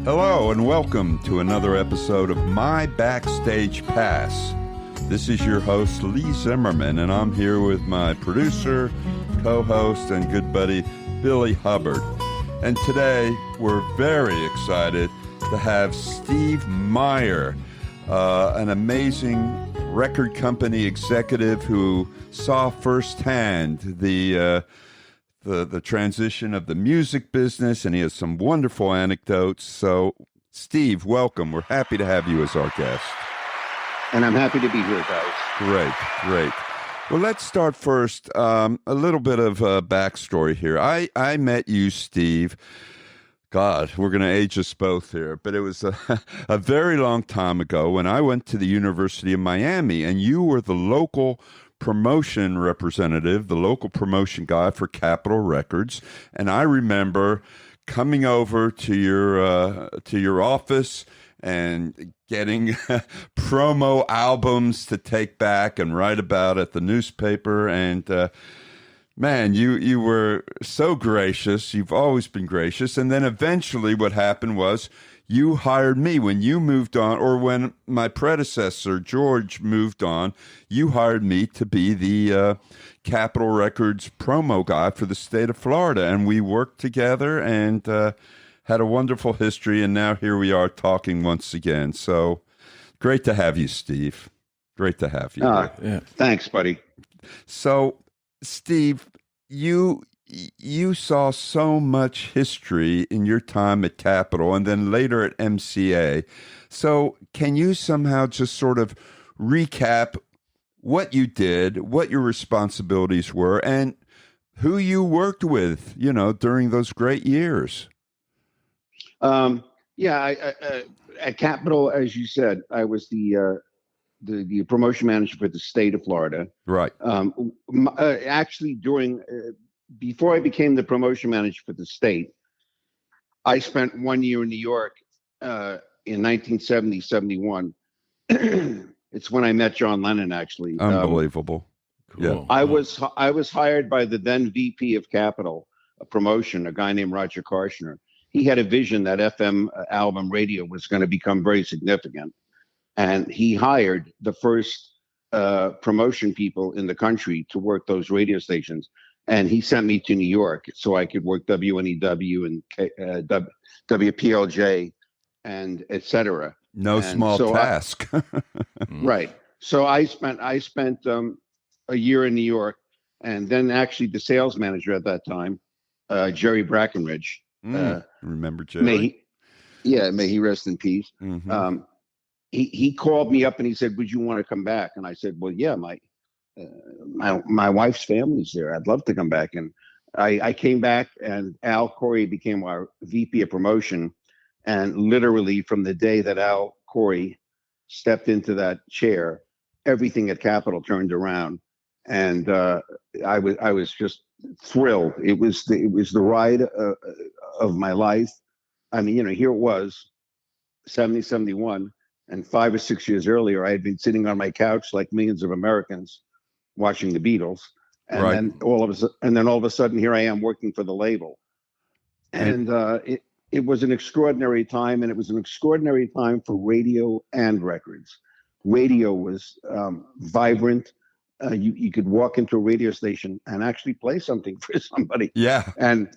Hello and welcome to another episode of My Backstage Pass. This is your host, Lee Zimmerman, and I'm here with my producer, co-host, and good buddy, Billy Hubbard. And today, we're very excited to have Steve Meyer, an amazing record company executive who saw firsthand the transition of the music business, and he has some wonderful anecdotes. So, Steve, welcome. We're happy to have you as our guest. And I'm happy to be here, guys. Great. Well, let's start first. A little bit of a backstory here. I met you, Steve. God, we're going to age us both here, but it was a very long time ago when I went to the University of Miami, and you were the local promotion representative, the local promotion guy for Capitol Records. And I remember coming over to your office and getting promo albums to take back and write about at the newspaper. And man, you were so gracious. You've always been gracious. And then eventually what happened was you hired me when you moved on, or when my predecessor, George, moved on. You hired me to be the Capitol Records promo guy for the state of Florida. And we worked together and had a wonderful history. And now here we are talking once again. So great to have you, Steve. Great to have you. Yeah. Thanks, buddy. So, Steve, you saw so much history in your time at Capitol and then later at MCA. So can you somehow just sort of recap what you did, what your responsibilities were, and who you worked with, during those great years? I at Capitol, as you said, I was the promotion manager for the state of Florida. Right. Actually, before I became the promotion manager for the state, I spent 1 year in New York in 1970, 71. It's when I met John Lennon, actually. Unbelievable. Cool. Yeah. I was hired by the then VP of Capitol, a promotion, a guy named Roger Karshner. He had a vision that FM album radio was going to become very significant. And he hired the first promotion people in the country to work those radio stations. And he sent me to New York so I could work WNEW and WPLJ and et cetera. No small task. Right. So I spent a year in New York, and then actually the sales manager at that time, Jerry Brackenridge. Remember Jerry? May he rest in peace. Mm-hmm. He called me up and he said, "Would you want to come back?" And I said, "Well, yeah, my wife's family's there. I'd love to come back." And I came back, and Al Corey became our VP of promotion. And literally from the day that Al Corey stepped into that chair, everything at Capitol turned around. And I was just thrilled. It was the ride of my life. I mean, here it was, 70, 71. And 5 or 6 years earlier, I had been sitting on my couch like millions of Americans watching the Beatles. And right. then all of a sudden, here I am working for the label. And it was an extraordinary time, and it was an extraordinary time for radio and records. Radio was vibrant. You could walk into a radio station and actually play something for somebody. Yeah. And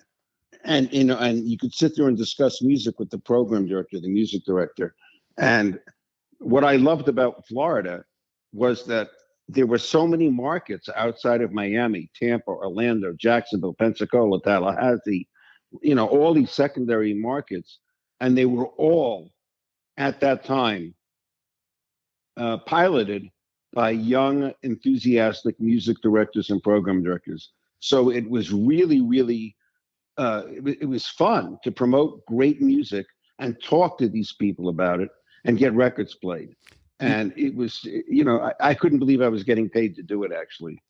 you could sit there and discuss music with the program director, the music director. And what I loved about Florida was that there were so many markets outside of Miami, Tampa, Orlando, Jacksonville, Pensacola, Tallahassee, all these secondary markets. And they were all at that time piloted by young, enthusiastic music directors and program directors. So it was really, really, it was fun to promote great music and talk to these people about it and get records played. And it was, I couldn't believe I was getting paid to do it, actually.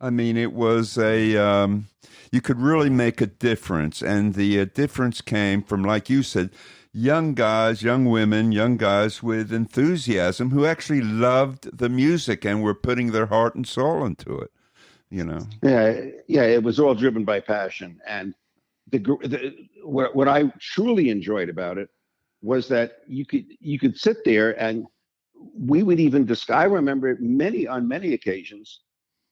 I mean, it was you could really make a difference. And the difference came from, like you said, young guys, young women, young guys with enthusiasm who actually loved the music and were putting their heart and soul into it, Yeah, it was all driven by passion. And what I truly enjoyed about it was that you could sit there and we would even discuss. I remember on many occasions,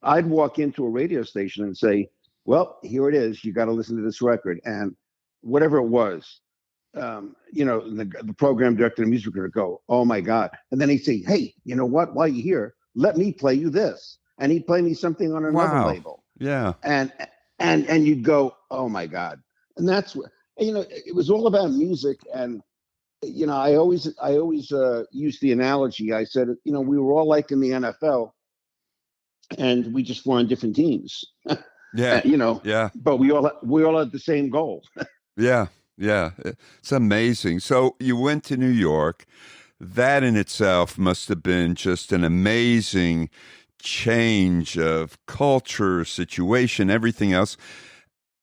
I'd walk into a radio station and say, "Well, here it is. You got to listen to this record," and whatever it was, the program director, the music would go, "Oh my God!" And then he'd say, "Hey, you know what? While you're here, let me play you this," and he'd play me something on another Wow. label. Yeah. And you'd go, "Oh my God!" And that's what it was all about music. And I always use the analogy. I said, we were all like in the NFL, and we just were on different teams. Yeah. Yeah. But we all had the same goal. Yeah. Yeah. It's amazing. So you went to New York. That in itself must have been just an amazing change of culture, situation, everything else.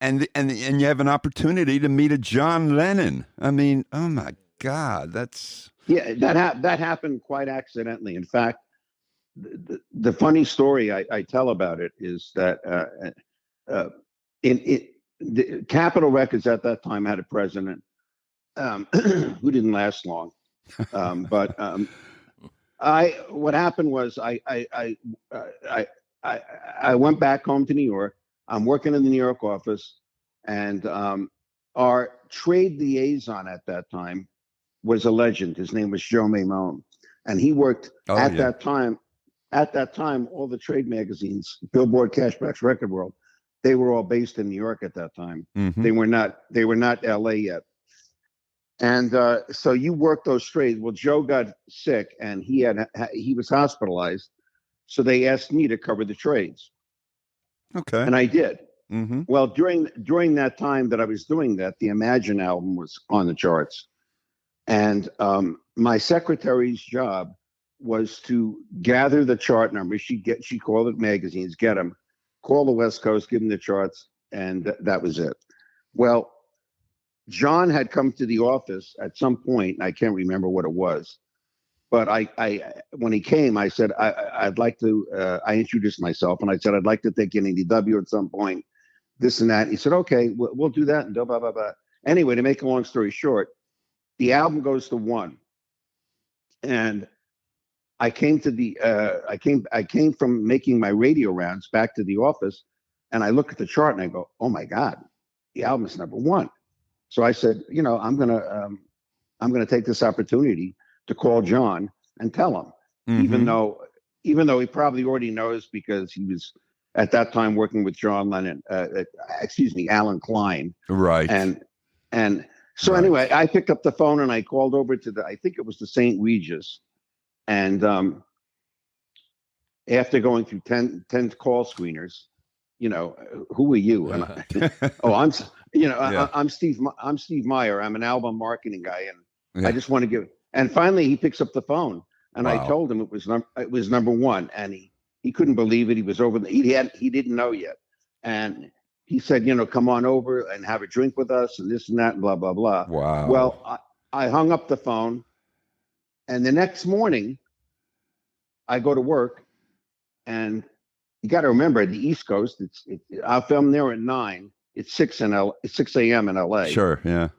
And you have an opportunity to meet a John Lennon. I mean, oh my God, that's that happened quite accidentally. In fact, the funny story I tell about it is that the Capitol Records at that time had a president who didn't last long. But what happened was I went back home to New York. I'm working in the New York office, and our trade liaison at that time was a legend. His name was Joe Maimone, and he worked that time. At that time, all the trade magazines, Billboard, Cashbox, Record World, they were all based in New York at that time. Mm-hmm. They were not L.A. yet. And so you worked those trades. Well, Joe got sick and he was hospitalized. So they asked me to cover the trades. Okay. And I did. Mm-hmm. Well, during that time that I was doing that, the Imagine album was on the charts. And my secretary's job was to gather the chart numbers. She called it magazines, get them, call the West Coast, give them the charts, and that was it. Well, John had come to the office at some point. I can't remember what it was, but when he came, I said I'd like to. I introduced myself and I said I'd like to take an indelible at some point, this and that. He said, "Okay, we'll do that." And blah blah blah. Anyway, to make a long story short, the album goes to 1, and I came from making my radio rounds back to the office, and I look at the chart and I go, "Oh my God, the album is number 1." So I said, I'm gonna take this opportunity to call John and tell him, Mm-hmm. even though he probably already knows because he was at that time working with John Lennon, Alan Klein, Right. And so anyway, I picked up the phone and I called over to I think it was the St. Regis, and after going through 10 call screeners, who are you? And I'm Steve Meyer. I'm an album marketing guy, and I just want to give. And finally, he picks up the phone, and I told him it was number 1, and he couldn't believe it. He was over. He didn't know yet, and he said, come on over and have a drink with us, and this and that, and blah blah blah. Wow. Well, I hung up the phone, and the next morning, I go to work, and you got to remember, the East Coast, I'll film there at 9. It's 6 a.m. in LA. Sure. Yeah.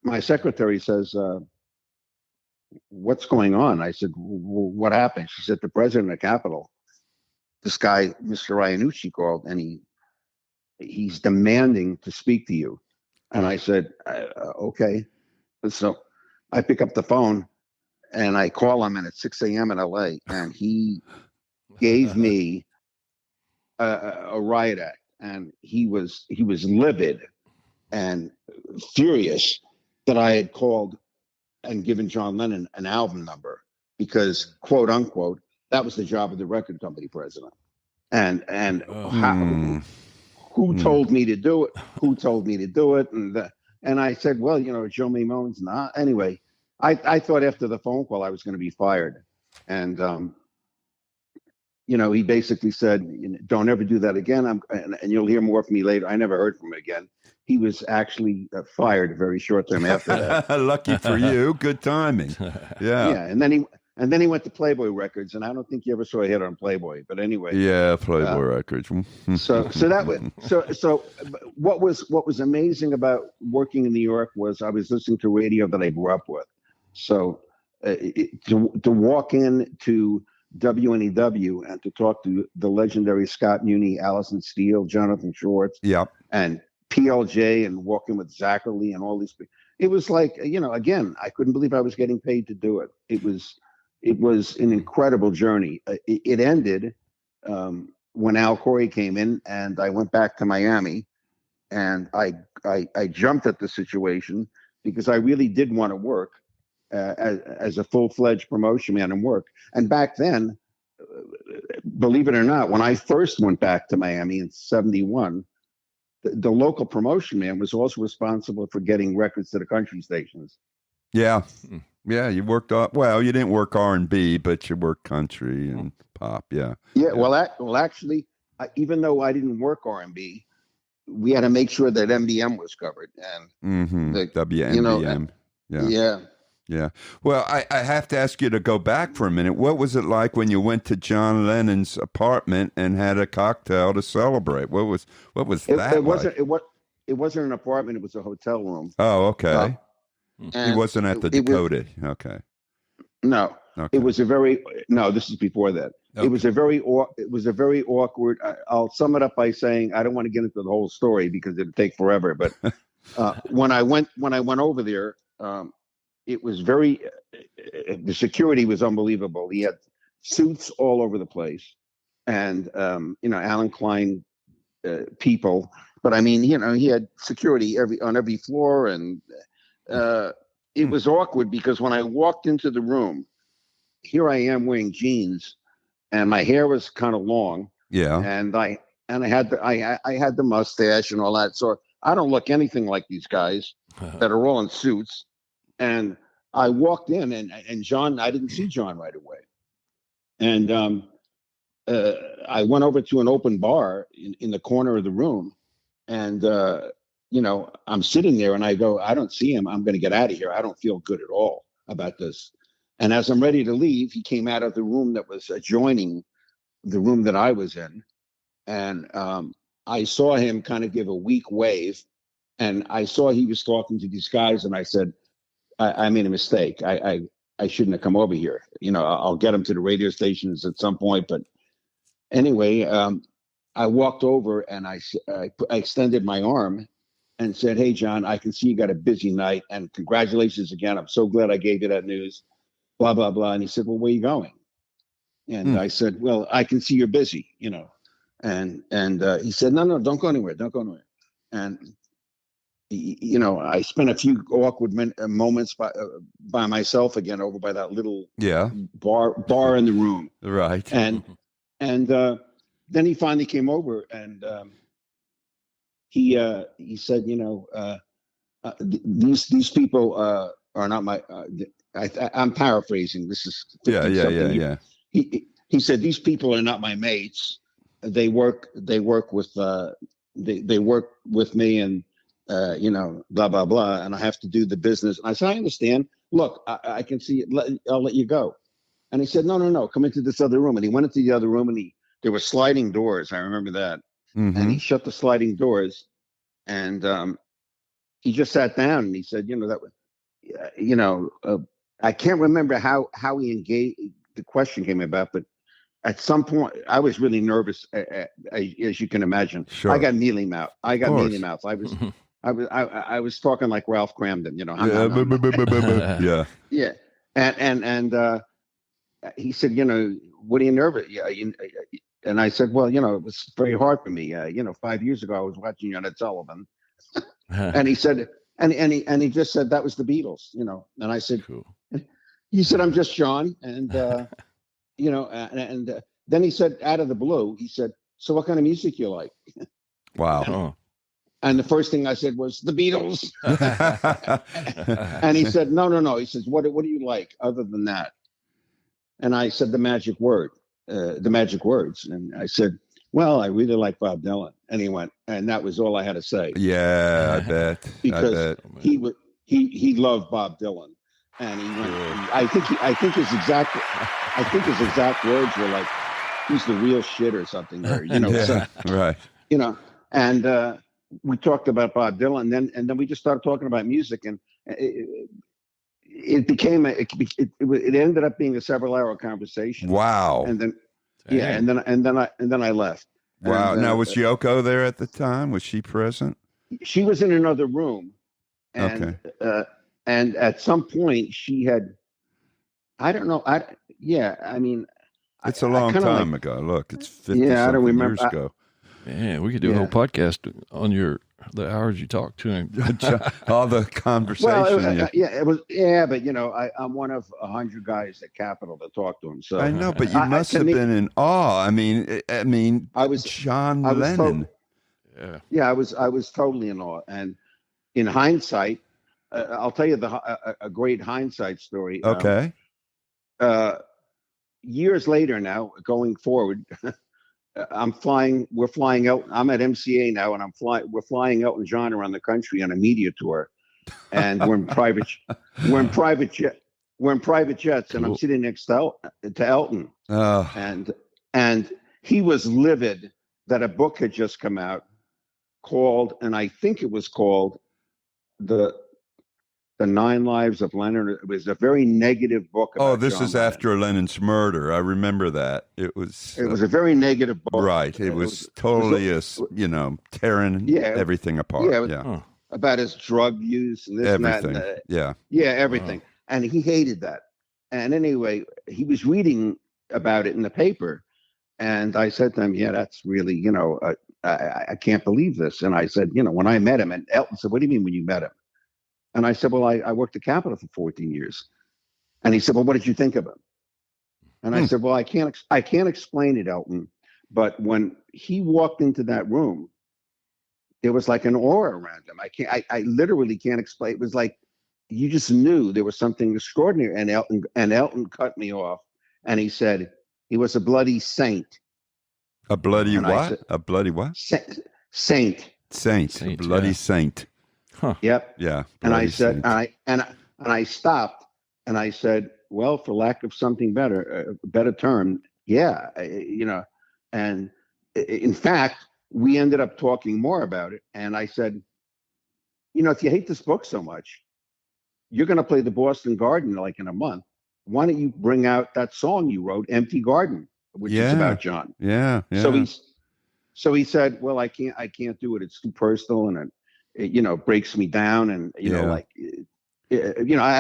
My secretary says, "What's going on?" I said, "What happened?" She said, "The president of Capitol, this guy, Mr. Iannucci, called, and he's demanding to speak to you." And I said, "Okay." So I pick up the phone and I call him, and it's 6 a.m. in LA, and he gave me a riot act, and he was livid and furious that I had called and given John Lennon an album number because, quote unquote, that was the job of the record company president. And who told me to do it? Who told me to do it? And I said, well, Joe Maimone's not. Anyway, I thought after the phone call I was going to be fired, and he basically said, "Don't ever do that again. And you'll hear more from me later." I never heard from him again. He was actually fired a very short time after that. Lucky for you, good timing. Yeah. Yeah, and then And then he went to Playboy Records, and I don't think you ever saw a hit on Playboy. But anyway, Yeah, Playboy Records. so what was amazing about working in New York was I was listening to radio that I grew up with. So to walk in to WNEW and to talk to the legendary Scott Muni, Allison Steele, Jonathan Schwartz, and PLJ, and walking with Zachary and all these people. It was like, again, I couldn't believe I was getting paid to do it. It was an incredible journey. It ended when Al Corey came in, and I went back to Miami, and I jumped at the situation because I really did want to work as a full-fledged promotion man and work. And back then, believe it or not, when I first went back to Miami in '71, the local promotion man was also responsible for getting records to the country stations. Yeah. Yeah, you worked on, well, you didn't work R&B, but you worked country and pop, yeah. Yeah, well, actually, even though I didn't work R&B, we had to make sure that MBM was covered. And WMBM, Yeah. Well, I have to ask you to go back for a minute. What was it like when you went to John Lennon's apartment and had a cocktail to celebrate? What was that it like? It wasn't an apartment. It was a hotel room. Oh, okay. He wasn't at the Dakota. Okay. No. Okay. It was this is before that. Okay. It was a very awkward. I'll sum it up by saying I don't want to get into the whole story because it'd take forever. But when I went over there, it was the security was unbelievable. He had suits all over the place, and Alan Klein people. But I mean, he had security on every floor, and it was awkward because when I walked into the room, here I am wearing jeans, and my hair was kind of long. Yeah. And I had the mustache and all that. So I don't look anything like these guys that are all in suits. And I walked in, and John, I didn't see John right away. And I went over to an open bar in the corner of the room, and I'm sitting there, and I go, I don't see him. I'm going to get out of here. I don't feel good at all about this. And as I'm ready to leave, he came out of the room that was adjoining the room that I was in, and I saw him kind of give a weak wave, and I saw he was talking to these guys, and I said, I made a mistake. I shouldn't have come over here. I'll get him to the radio stations at some point. But anyway, I walked over, and I extended my arm and said, hey, John, I can see you got a busy night, and congratulations again. I'm so glad I gave you that news, blah, blah, blah. And he said, well, where are you going? And I said, well, I can see you're busy, And he said, no, don't go anywhere. Don't go anywhere. And I spent a few awkward moments by myself again over by that little bar in the room. Right. And then he finally came over, and he said, these people are not my. I'm paraphrasing. This is yeah. He said, these people are not my mates. They work with they work with me, and blah, blah, blah. And I have to do the business. And I said, I understand. Look, I can see it. I'll let you go. And he said, no, come into this other room. And he went into the other room, and there were sliding doors. I remember that. Mm-hmm. And he shut the sliding doors, and he just sat down, and he said, I can't remember how he engaged. The question came about, but at some point, I was really nervous, as you can imagine. Sure. I got mealy mouth. I was talking like Ralph Cramden, Yeah. And he said, what are you nervous? Yeah. And I said, well, it was very hard for me. 5 years ago, I was watching you on Ed Sullivan, and he said, and he just said that was the Beatles, And I said, cool. He said, I'm just John, and and then he said, out of the blue, he said, so what kind of music you like? Wow. And the first thing I said was the Beatles. And he said, no. He says, what do you like other than that? And I said, the magic words. And I said, well, I really like Bob Dylan. And he went, and that was all I had to say. Yeah, I bet. Because he loved Bob Dylan. And he went. Cool. I think his exact words were like, "He's the real shit" or something. Or Yeah, right. you know. And we talked about Bob Dylan, and then we just started talking about music, and it became it ended up being a several-hour conversation. Wow. And then Dang. and then I left. Wow. And Now, was Yoko there at the time? Was she present? she was in another room, and Okay. and at some point she had, I don't know, I mean, It's a I long kinda time ago. Look, it's 50 Yeah, I don't something remember. years ago. Man, we could do a whole podcast on the hours you talk to him. All the conversation. Well, it was, yeah, but I'm one of 100 guys at Capitol to talk to him. So I know, but you must to have me, been in awe. I mean, I was John I was Lennon. Yeah. I was totally in awe. And in hindsight, I'll tell you a great hindsight story. Okay. Years later now, going forward, we're flying out. I'm at MCA now, and we're flying Elton John around the country on a media tour, and we're in private jets, and I'm Cool. sitting next to Elton, Oh, and he was livid that a book had just come out called, and I think it was called the 9 Lives of Lennon. It was a very negative book about this John is Lennon. after Lennon's murder. I remember that. It was a very negative book. right. It was totally tearing everything apart. Yeah. Huh. About his drug use and this Everything. and that. Yeah. Yeah, everything. And he hated that. And anyway, he was reading about it in the paper. And I said to him, yeah, that's really, I can't believe this. And I said, when I met him, and Elton said, what do you mean when you met him? And I said, well, I worked at Capitol for 14 years. And he said, well, what did you think of him? And I said, well, I can't explain it, Elton. But when he walked into that room, there was like an aura around him. I literally can't explain. It was like you just knew there was something extraordinary. And Elton cut me off, and he said he was a bloody saint. A bloody And I what? said, A bloody what? Saint. Saint. A bloody yeah. saint. Huh. Yep. Yeah. And I bloody said, saint. and I stopped, and I said, well, for lack of something better, a better term, yeah, and in fact, we ended up talking more about it. And I said, if you hate this book so much, you're going to play the Boston Garden like in a month. Why don't you bring out that song you wrote, "Empty Garden," which is about John? Yeah. So he said, well, I can't do it. It's too personal, and it breaks me down. And I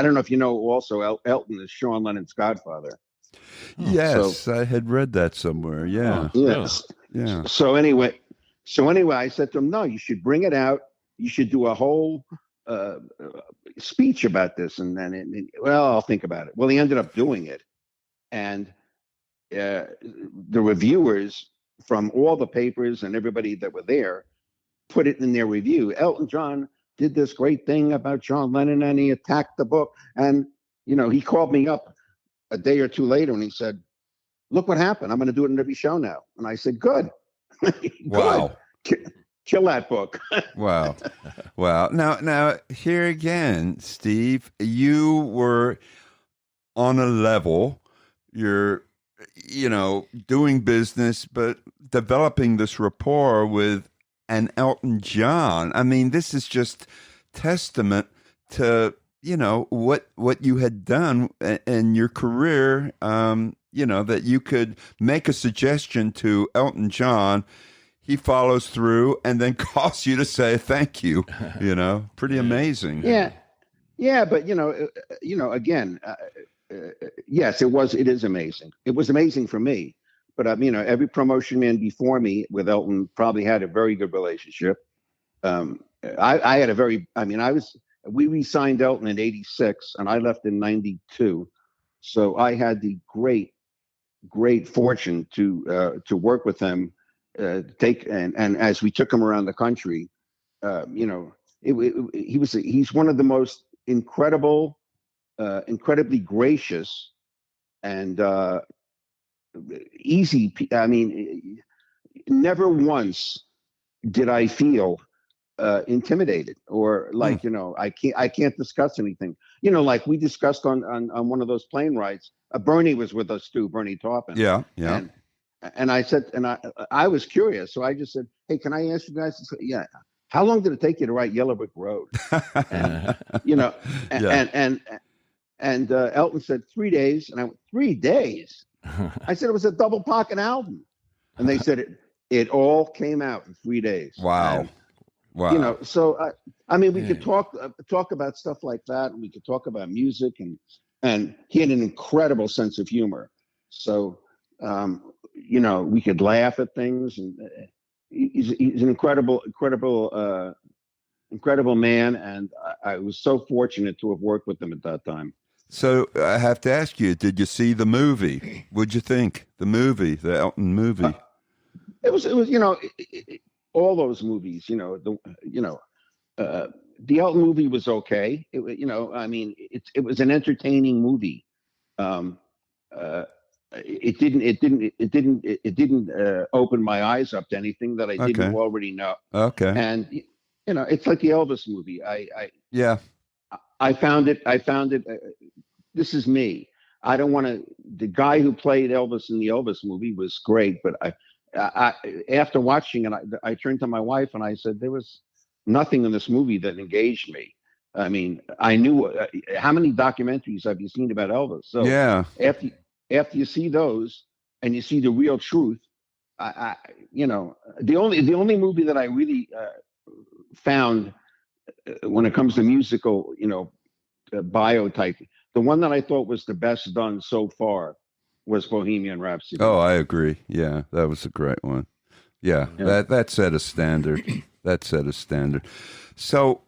don't know if you know. Also, Elton is Sean Lennon's godfather. Yes, I had read that somewhere. Yeah. Yes. Yeah. So anyway, I said to him, no, you should bring it out. You should do a whole speech about this. And then, I'll think about it. Well, he ended up doing it. And the reviewers from all the papers and everybody that were there put it in their review. Elton John did this great thing about John Lennon, and he attacked the book. And, he called me up a day or two later, and he said, look what happened. I'm going to do it in every show now. And I said, good. Wow. Kill that book. Wow. Wow. Now here again, Steve, you were on a level, you're, doing business, but developing this rapport with an Elton John. I mean, this is just testament to, what you had done in your career, that you could make a suggestion to Elton John. He follows through and then calls you to say thank you. Pretty amazing. Yeah, but again, yes, it is amazing. It was amazing for me, but every promotion man before me with Elton probably had a very good relationship. I had a very, we re-signed Elton in '86, and I left in '92, so I had the great fortune to work with him. And as we took him around the country, he's one of the most incredibly gracious and easy. Never once did I feel intimidated or like, I can't discuss anything. Like we discussed on one of those plane rides. Bernie was with us too, Bernie Taupin. Yeah, yeah. And I said, and I was curious, so I just said, hey, can I ask you guys? Yeah. How long did it take you to write Yellow Brick Road? And and Elton said 3 days, and I went 3 days. I said it was a double pocket album, and they said it all came out in 3 days. Wow. And, Wow. So I mean, we could talk about stuff like that, and we could talk about music, and he had an incredible sense of humor. So we could laugh at things, and he's an incredible man, and I was so fortunate to have worked with him at that time. So I have to ask you, did you see the movie? What'd you think? The Elton movie? It was all those movies, the Elton movie was okay. It was an entertaining movie. It didn't open my eyes up to anything that I didn't already know. Okay. And it's like the Elvis movie. I found it. This is me. I don't want to. The guy who played Elvis in the Elvis movie was great, but I after watching it, I turned to my wife and I said, there was nothing in this movie that engaged me. I mean, I knew how many documentaries have you seen about Elvis? So yeah, after you see those and you see the real truth, the only movie that I really found when it comes to musical, bio type, the one that I thought was the best done so far was Bohemian Rhapsody. Oh, I agree. Yeah, that was a great one. Yeah. That set a standard. That set a standard. So,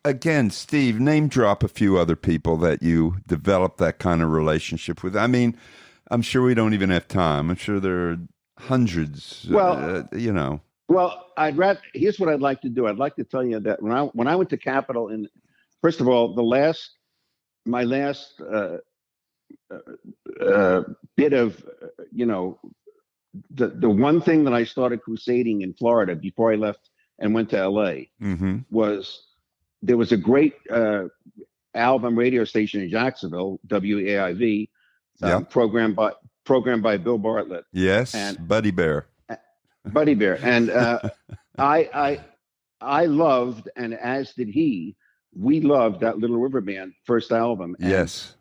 again, Steve, name drop a few other people that you developed that kind of relationship with. I mean, I'm sure we don't even have time. I'm sure there are hundreds. Well, Well, here's what I'd like to do. I'd like to tell you that when I went to Capitol, first of all, my last bit of the one thing that I started crusading in Florida before I left and went to LA was there was a great album radio station in Jacksonville, WAIV, programmed by Bill Bartlett. Yes, and Buddy Bear. And I loved, and as did he, we loved that Little River Band first album. And yes.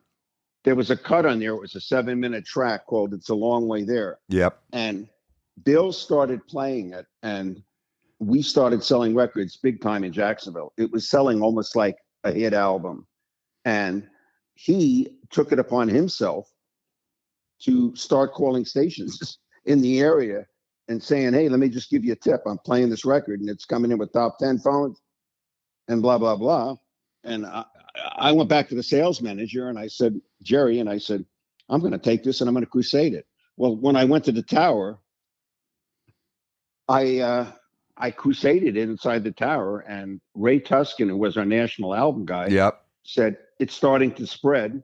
There was a cut on there. It was a 7-minute track called It's a Long Way There. Yep. And Bill started playing it, and we started selling records big time in Jacksonville. It was selling almost like a hit album. And he took it upon himself to start calling stations in the area and saying, hey, let me just give you a tip. I'm playing this record, and it's coming in with top 10 phones and blah, blah, blah. And I went back to the sales manager, and I said, Jerry, and I said, I'm going to take this and I'm going to crusade it. Well, when I went to the tower, I crusaded it inside the tower, and Ray Tuscan, who was our national album guy, said, it's starting to spread.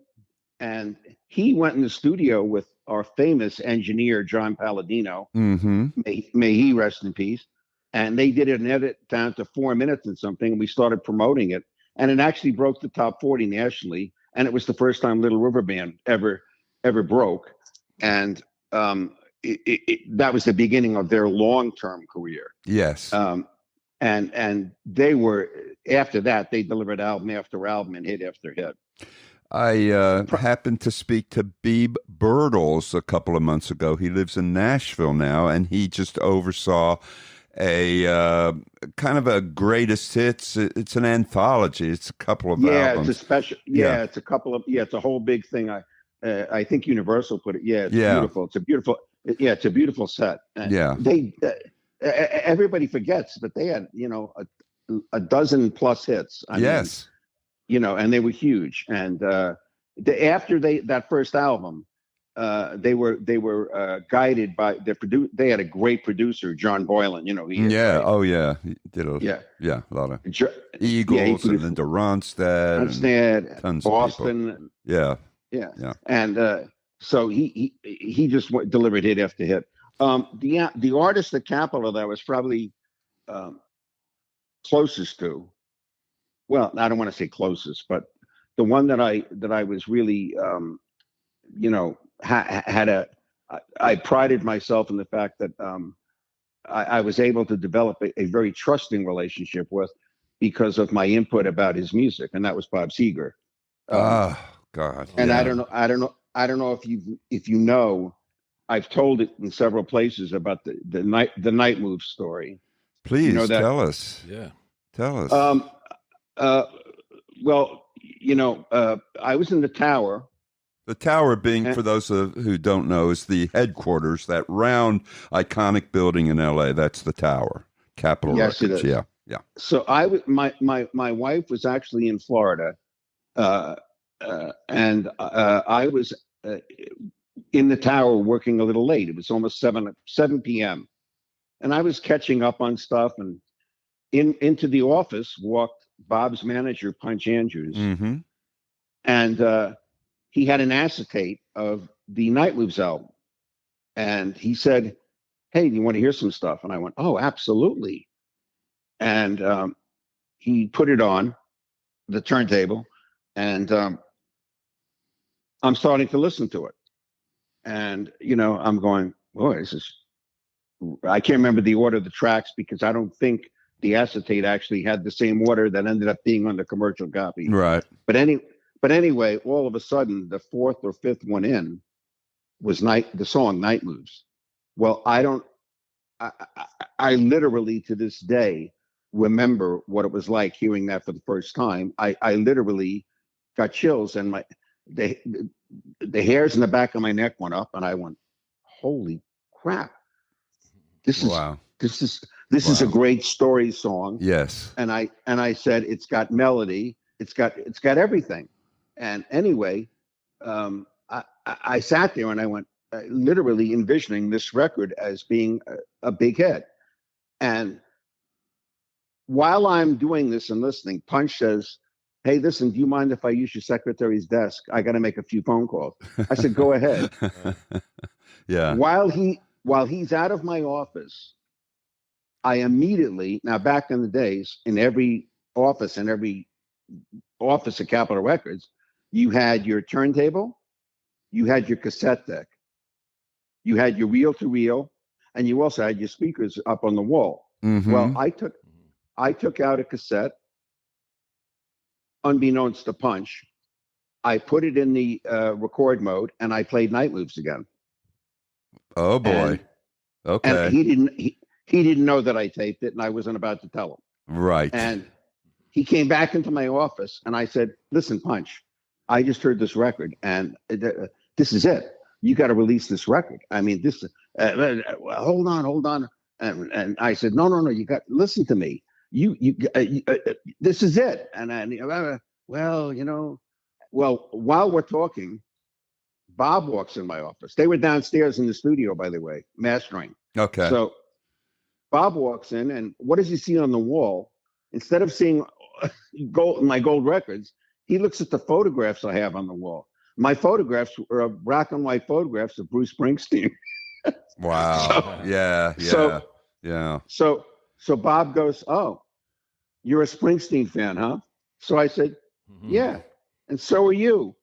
And he went in the studio with our famous engineer, John Palladino. May he rest in peace. And they did an edit down to 4 minutes and something, and we started promoting it. And it actually broke the top 40 nationally. And it was the first time Little River Band ever broke. And that was the beginning of their long-term career. Yes. And they were, after that, they delivered album after album and hit after hit. I happened to speak to Beeb Birtles a couple of months ago. He lives in Nashville now, and he just oversaw a kind of a greatest hits. It's an anthology. It's a couple of albums. It's a special. Yeah, it's a couple of. Yeah, it's a whole big thing. I think Universal put it. Yeah, it's beautiful. It's a beautiful. It's a beautiful set. And they everybody forgets, but they had a dozen plus hits. I mean, and they were huge. And after that first album, they were guided by they had a great producer, John Boylan. He did a lot of Eagles and then to Ronstadt, tons Boston, of people. Yeah. And so he just delivered hit after hit. The artist at Capitol that was probably closest to. Well, I don't want to say closest, but the one that I was really, had I prided myself in the fact that I was able to develop a very trusting relationship with because of my input about his music, and that was Bob Seger. Oh God. And Yeah. I don't know if you know, I've told it in several places about the night move story. You know Please that. tell us. Yeah. Tell us. Uh, well, I was in the tower. The tower being, And, for those who don't know, is the headquarters, that round, iconic building in L.A. That's the tower, Capitol yes, Records. it is. Yeah, yeah. So my wife was actually in Florida, and I was in the tower working a little late. It was almost 7 p.m. And I was catching up on stuff, and into the office walked Bob's manager, Punch Andrews, Mm-hmm. and he had an acetate of the Night Moves album, and he said, "Hey, do you want to hear some stuff?" And I went, "Oh, absolutely." And he put it on the turntable, and I'm starting to listen to it, and I'm going, "Boy, this is." I can't remember the order of the tracks because I don't think the acetate actually had the same order that ended up being on the commercial copy. Right. But anyway, all of a sudden, the fourth or fifth one in was the song "Night Moves." Well, I literally to this day remember what it was like hearing that for the first time. I literally got chills, and the the hairs in the back of my neck went up, and I went, "Holy crap! This is Wow. this is this is a Wow. great story song." Yes. And I said, "It's got melody, it's got everything." And anyway, I sat there and I went, literally envisioning this record as being a big hit. And while I'm doing this and listening, Punch says, "Hey, listen, do you mind if I use your secretary's desk? I got to make a few phone calls." I said, "Go ahead." Yeah. While he's out of my office, I immediately, now back in the days, in every office at Capitol Records, you had your turntable, you had your cassette deck, you had your reel to reel, and you also had your speakers up on the wall. Mm-hmm. Well, I took out a cassette, unbeknownst to Punch. I put it in the record mode, and I played Night Moves again. Oh boy. And Okay. he didn't know that I taped it, and I wasn't about to tell him. Right. And he came back into my office, and I said, "Listen, Punch, I just heard this record, and this is it. You got to release this record. I mean, this. Hold on." And I said, "No. You got listen to me. This is it." Well, while we're talking, Bob walks in my office. They were downstairs in the studio, by the way, mastering. Okay. So Bob walks in, and what does he see on the wall? Instead of seeing my gold records, he looks at the photographs I have on the wall. My photographs are black and white photographs of Bruce Springsteen. Wow. Yeah. So Bob goes, "Oh, you're a Springsteen fan, huh?" So I said, "Yeah, and so are you.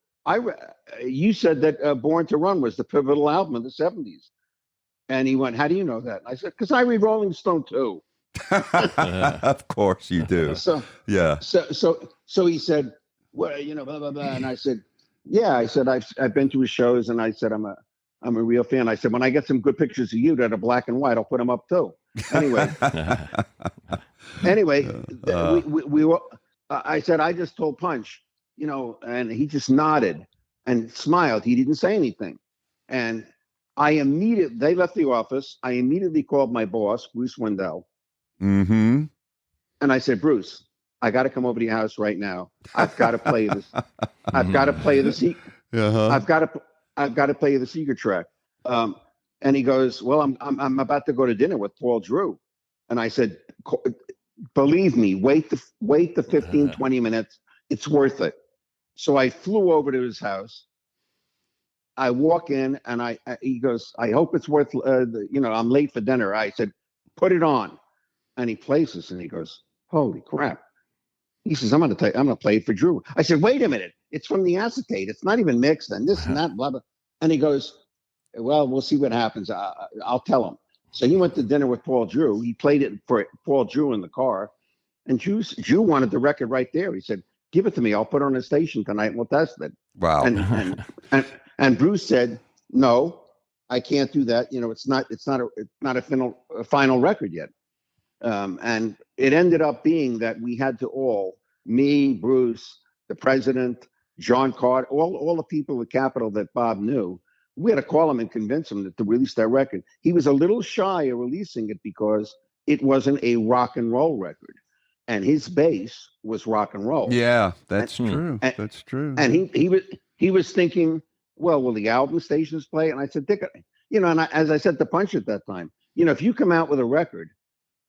You said that Born to Run was the pivotal album of the '70s." And he went, "How do you know that?" I said, "Because I read Rolling Stone too." Of course you do. Yeah. So he said, "Well, blah blah blah," and I said, "Yeah." I said, "I've been to his shows," and I said, "I'm a real fan." I said, "When I get some good pictures of you that are black and white, I'll put them up too." Anyway, we were. I said, "I just told Punch," and he just nodded and smiled. He didn't say anything, and they left the office. I immediately called my boss, Bruce Wendell. Mm-hmm. And I said, "Bruce, I got to come over to your house right now. I've got to play this. I've got to play the Uh-huh. I've got to play the Seger track." And he goes, "Well, I'm about to go to dinner with Paul Drew." And I said, "Believe me, wait the 15, 20 minutes. It's worth it." So I flew over to his house. I walk in, and he goes, "I hope it's worth, I'm late for dinner." I said, "Put it on." And he plays this, and he goes, Holy crap. He says, I'm going to play it for Drew. I said, wait a minute. It's from the acetate. It's not even mixed and this and that, blah, blah. And he goes, well, we'll see what happens. I'll tell him. So he went to dinner with Paul Drew. He played it for Paul Drew in the car. And Drew wanted the record right there. He said, give it to me. I'll put it on the station tonight and we'll test it. Wow. And Bruce said, no, I can't do that. It's not a final record yet. And it ended up being that we had to all, me, Bruce, the president, John Carter, all the people at Capitol that Bob knew, we had to call him and convince him to release that record. He was a little shy of releasing it because it wasn't a rock and roll record. And his bass was rock and roll. Yeah, that's true. That's true. And he was thinking, well, will the album stations play? And I said, Dick, as I said to Punch at that time, if you come out with a record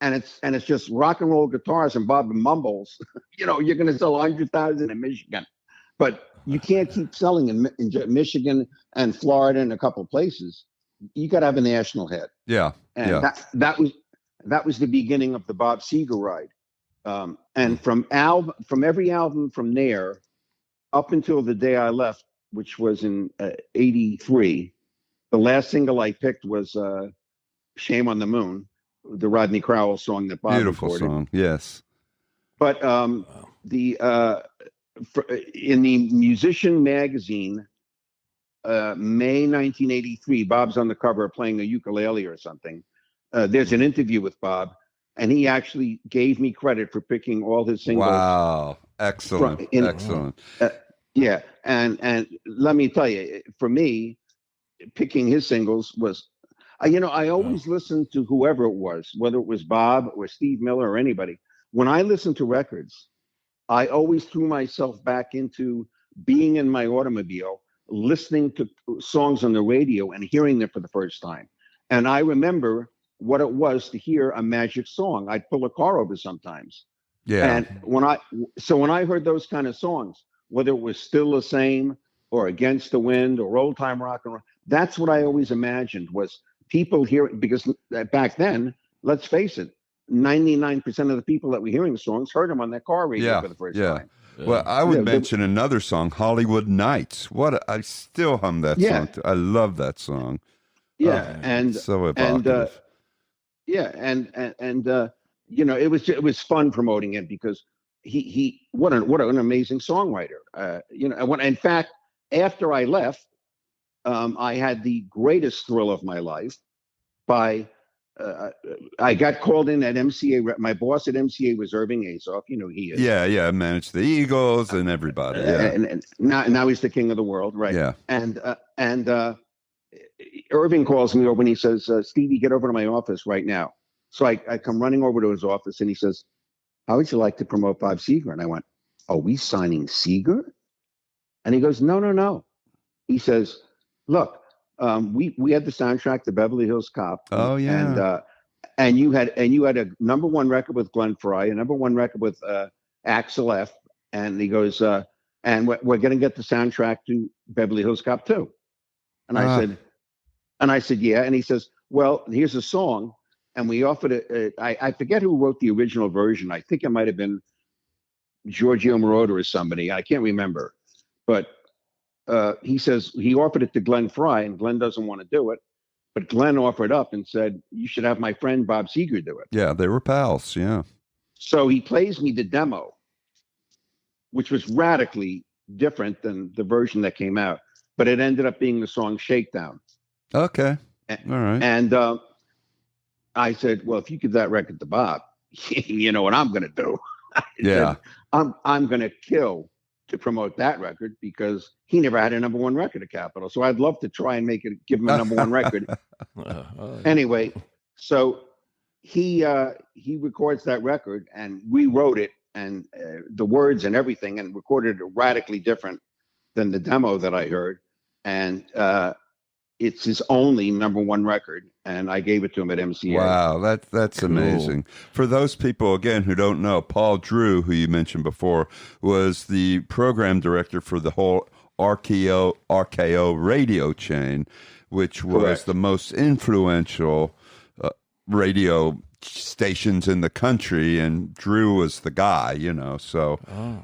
and it's just rock and roll guitars and Bob mumbles, you're going to sell 100,000 in Michigan, but you can't keep selling in Michigan and Florida and a couple of places. You got to have a national hit. Yeah, and that was the beginning of the Bob Seger ride. And from every album from there up until the day I left, which was in '83, the last single I picked was "Shame on the Moon," the Rodney Crowell song that Bob beautiful recorded. Song, yes. But in the Musician magazine, May 1983, Bob's on the cover playing a ukulele or something. There's an interview with Bob. And he actually gave me credit for picking all his singles. Wow. Excellent. Excellent. Yeah. And let me tell you, for me, picking his singles was, I always listened to whoever it was, whether it was Bob or Steve Miller or anybody. When I listened to records, I always threw myself back into being in my automobile, listening to songs on the radio and hearing them for the first time. And I remember what it was to hear a Magic song. I'd pull a car over sometimes. Yeah. And when I heard those kind of songs, whether it was Still the Same or Against the Wind or Old Time Rock and Roll, that's what I always imagined was people hearing, because back then, let's face it, 99% of the people that were hearing songs heard them on their car radio for the first time. Well, I would mention another song, Hollywood Nights. I still hum that song. I love that song. Yeah. And so evocative. It was fun promoting it because he what an amazing songwriter. In fact, after I left, I had the greatest thrill of my life by I got called in at MCA. My boss at MCA was Irving Azoff. He is. Yeah. Managed the Eagles and everybody. Yeah. And now he's the king of the world, right? Yeah. And Irving calls me over and he says, Stevie, get over to my office right now. So I come running over to his office and he says, how would you like to promote Bob Seger? And I went, are we signing Seger? And he goes, no. He says, look, we had the soundtrack to Beverly Hills Cop. Oh yeah. And you had a #1 record with Glenn Frey, a #1 record with Axel F. And he goes, and we're going to get the soundtrack to Beverly Hills Cop 2. And I said, yeah. And he says, well, here's a song. And we offered it. I forget who wrote the original version. I think it might have been Giorgio Moroder or somebody. I can't remember. But he says he offered it to Glenn Frey, and Glenn doesn't want to do it. But Glenn offered up and said, you should have my friend Bob Seger do it. Yeah, they were pals. Yeah. So he plays me the demo, which was radically different than the version that came out. But it ended up being the song Shakedown. Okay. All right. And I said, well, if you give that record to Bob, you know what I'm going to do. Yeah. I'm going to kill to promote that record because he never had a #1 record at Capitol. So I'd love to try and give him a #1 record. Anyway, so he records that record and we wrote it and the words and everything and recorded it radically different than the demo that I heard. And it's his only #1 record, and I gave it to him at MCA. Wow, that's cool. Amazing. For those people, again, who don't know, Paul Drew, who you mentioned before, was the program director for the whole RKO radio chain, which was the most influential radio stations in the country, and Drew was the guy, so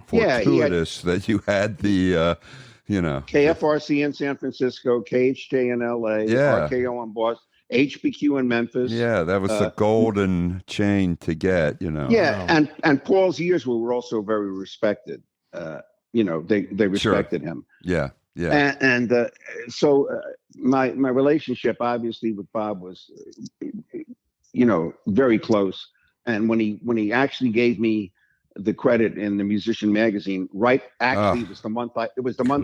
fortuitous that you had the, KFRC in San Francisco, KHJ in LA, RKO in Boston, HBQ in Memphis. Yeah, that was the golden chain to get, Yeah, and Paul's ears were also very respected. They respected him. Yeah, yeah. So my relationship, obviously, with Bob was, very close. And when he actually gave me the credit in the Musician magazine, it was the month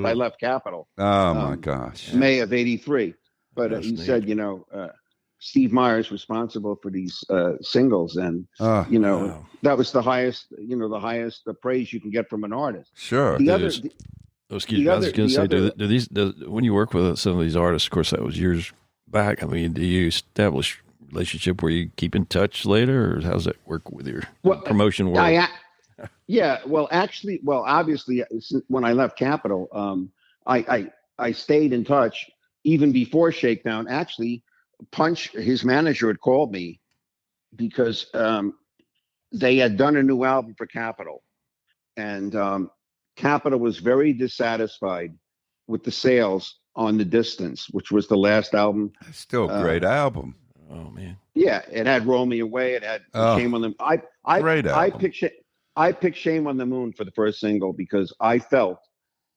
I left Capitol. Oh my gosh, May of '83. But he said, Steve Meyer is responsible for these singles, and that was the highest, the highest praise you can get from an artist. Sure. I was going to say, when you work with some of these artists, of course, that was years back. I mean, do you establish a relationship where you keep in touch later, or how's that work with your promotion world? Obviously, when I left Capitol, I stayed in touch even before Shakedown. Actually, Punch, his manager, had called me because they had done a new album for Capitol, and Capitol was very dissatisfied with the sales on The Distance, which was the last album. Still a great album. Oh man. Yeah, it had "Roll Me Away." It had "Shame on the." I picked "Shame on the Moon" for the first single because I felt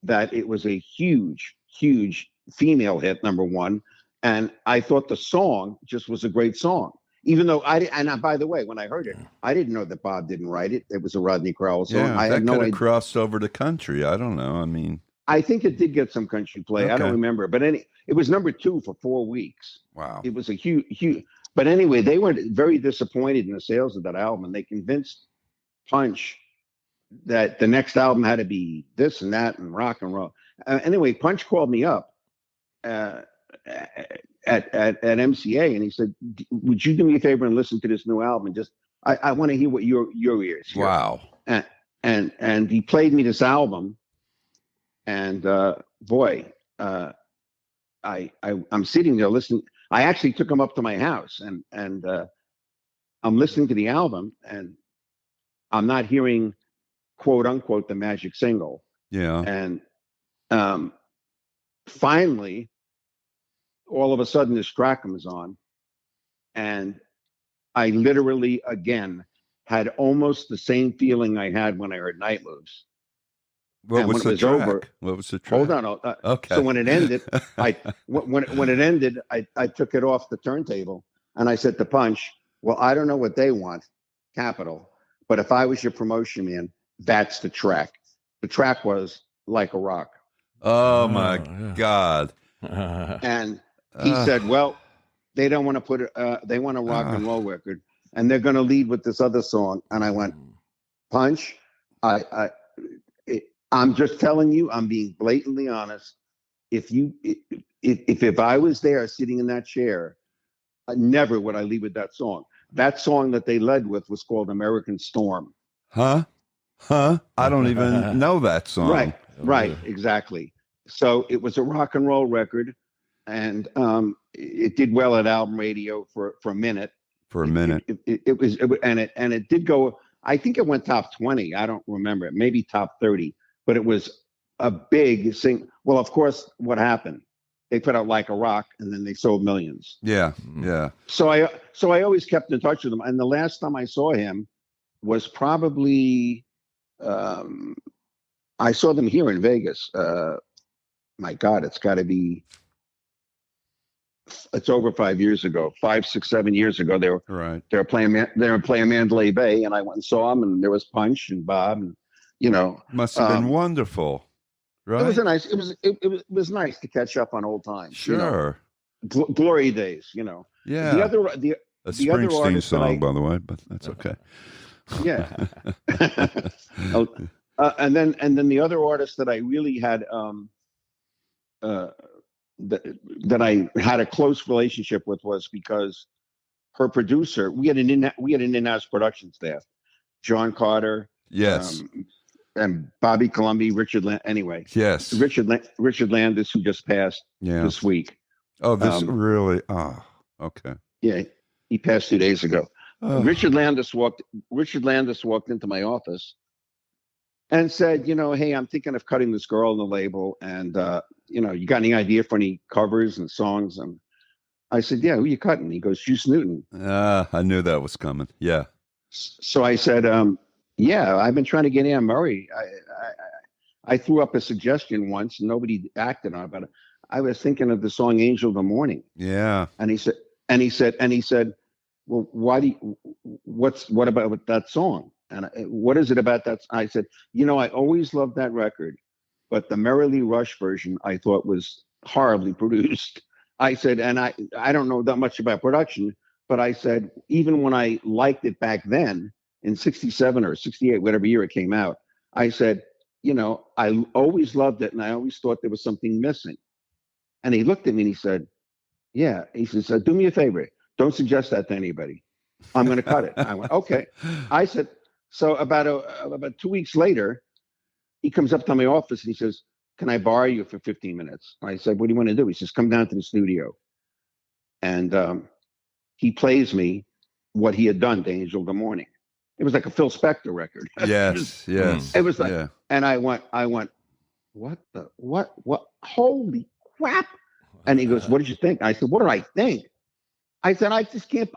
that it was a huge, huge female hit, number one, and I thought the song just was a great song. Even though by the way, when I heard it, I didn't know that Bob didn't write it. It was a Rodney Crowell song. Yeah, I had no idea. Crossed over to country. I don't know. I mean, I think it did get some country play. Okay. I don't remember, but it was number 2 for 4 weeks. Wow. It was a huge. But anyway, they were very disappointed in the sales of that album, and they convinced Punch that the next album had to be this and that and rock and roll. Anyway, Punch called me up at MCA, and he said, "Would you do me a favor and listen to this new album? Just I want to hear what your ears hear." Wow. And he played me this album, and I'm sitting there listening. I actually took him up to my house, and I'm listening to the album, and I'm not hearing, quote unquote, the magic single. Yeah. And finally, all of a sudden, this track comes on, and I literally again had almost the same feeling I had when I heard Night Moves. What was the track? Hold on. Okay. So when it ended, I took it off the turntable, and I said to Punch, "Well, I don't know what they want, Capitol, but if I was your promotion man, that's the track." The track was "Like a Rock." Oh my God! And he said, "Well, they don't want to put it. They want a rock and roll record, and they're going to lead with this other song." And I went, "Punch, I'm just telling you, I'm being blatantly honest. If I was there sitting in that chair, never would I leave with that song. That song that they led with was called American Storm." Huh? I don't even know that song. Right, exactly. So it was a rock and roll record, and it did well at album radio for a minute. It did go. I think it went top 20. I don't remember it. Maybe top 30. But it was a big thing. Well, of course, what happened? They put out Like a Rock, and then they sold millions. Yeah. So I always kept in touch with him. And the last time I saw him was probably I saw them here in Vegas. My God, it's got to be. It's over 5 years ago. 5, 6, 7 years ago. They were playing Mandalay Bay, and I went and saw them, and there was Punch and Bob, and must have been wonderful, right? It was nice to catch up on old times. Sure, glory days. Yeah. The Springsteen song, by the way, but that's okay. Yeah. And then the other artist that I really had that I had a close relationship with was because her producer. We had an in-house production staff, John Carter. Yes. And Bobby Colombi, Richard. Anyway, yes, Richard Landis, who just passed this week. Oh, this really? Oh, okay. Yeah, he passed 2 days ago. Richard Landis walked into my office and said, hey, I'm thinking of cutting this girl on the label, and you got any idea for any covers and songs? And I said, yeah, who you cutting? He goes, Juice Newton. I knew that was coming. Yeah. So I said, yeah, I've been trying to get Anne Murray. I threw up a suggestion once, and nobody acted on it, but I was thinking of the song "Angel of the Morning." Yeah. And he said, well, what about that song? And what is it about that? I said, I always loved that record, but the Merrily Rush version I thought was horribly produced. I said, and I don't know that much about production, but I said, even when I liked it back then in 67 or 68, whatever year it came out, I said, I always loved it, and I always thought there was something missing. And he looked at me and he said, yeah. He says, do me a favor. Don't suggest that to anybody. I'm going to cut it. I went, okay. I said, so about 2 weeks later, he comes up to my office and he says, can I borrow you for 15 minutes? I said, what do you want to do? He says, come down to the studio. And he plays me what he had done to Angel of the Morning. It was like a Phil Spector record. Yes. It was like, and I went, what, holy crap. And he goes, what did you think? I said, what did I think? I said, I just can't,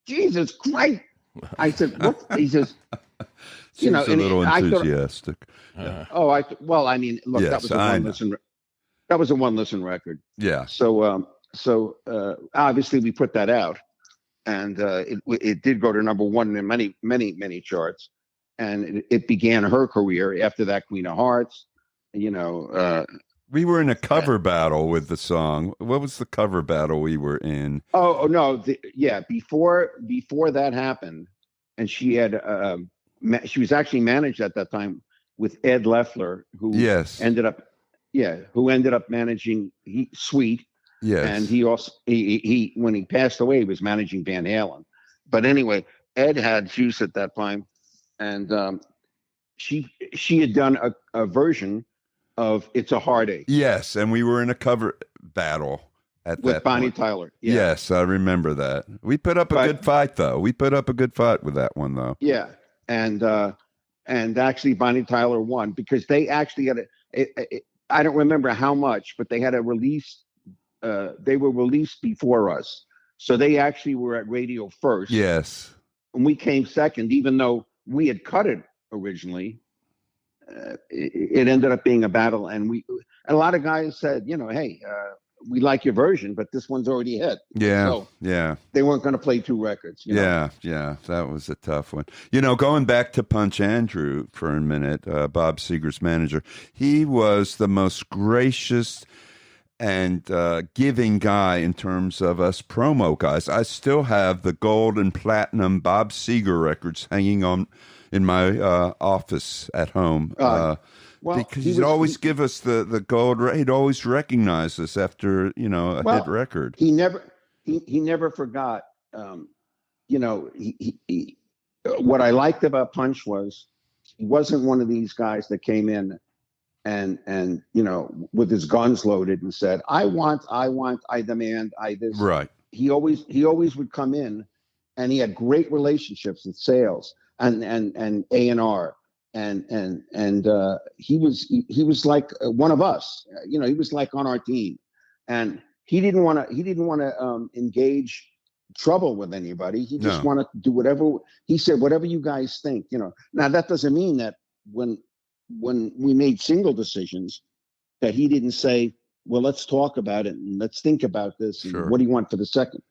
Jesus Christ. I said, what? He says, Seems a little enthusiastic. Well, I mean, look, yes, that was a one listen record. Yeah. So obviously we put that out, and it did go to number one in many charts, and it began her career. After that, Queen of Hearts, we were in a cover battle with the song. What was the cover battle we were in? Oh no, before that happened, and she had she was actually managed at that time with Ed Loeffler, who ended up managing Sweet. Yes. And he also he when he passed away, he was managing Van Halen. But anyway, Ed had Juice at that time, and she had done a version of "It's a Heartache." Yes, and we were in a cover battle with Bonnie point. Tyler. Yeah. Yes, I remember that. We put up a good fight, though. We put up a good fight with that one, though. Yeah, and actually Bonnie Tyler won because they actually had I don't remember how much, but they had a release. They were released before us, so they actually were at radio first. Yes, and we came second, even though we had cut it originally. It ended up being a battle, and a lot of guys said, hey, we like your version, but this one's already hit. Yeah, so yeah. They weren't going to play two records. Yeah, that was a tough one. Going back to Punch Andrew for a minute, Bob Seger's manager, he was the most gracious and giving guy in terms of us promo guys. I still have the gold and platinum Bob Seger records hanging on in my office at home. Because he'd always give us the gold. He'd always recognize us after a hit record. He never forgot. What I liked about Punch was he wasn't one of these guys that came in and with his guns loaded and said, I want, I demand, I this. Right. He always would come in, and he had great relationships with sales and A&R. And he was like one of us. He was like on our team, and he didn't want to engage trouble with anybody. He just wanted to do whatever he said. Whatever you guys think. Now that doesn't mean that when we made single decisions, that he didn't say, well, let's talk about it and let's think about this. And what do you want for the second?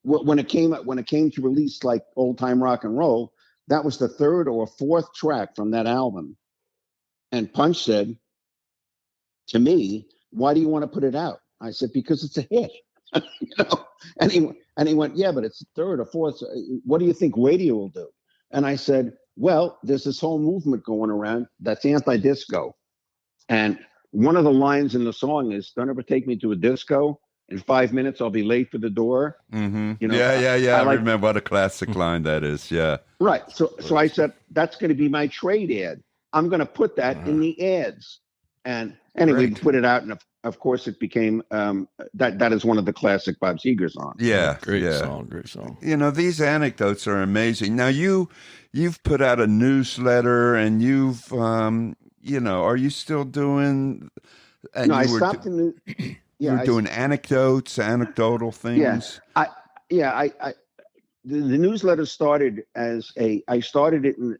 When it came to release like Old Time Rock and Roll, that was the third or fourth track from that album. And Punch said to me, why do you want to put it out? I said, because it's a hit. And he went, yeah, but it's third or fourth. What do you think radio will do? And I said, well, there's this whole movement going around that's anti-disco. And one of the lines in the song is, don't ever take me to a disco. In 5 minutes, I'll be late for the door. Mm-hmm. I remember what a classic line that is. Yeah. Right. So I said, that's going to be my trade ad. I'm going to put that in the ads. And anyway, we put it out of course, it became that is one of the classic Bob Seger songs. Yeah, great song. You know, these anecdotes are amazing. Now you've put out a newsletter, and you've are you still doing? And no, I stopped in the. You were doing anecdotal things. I the newsletter started I started it in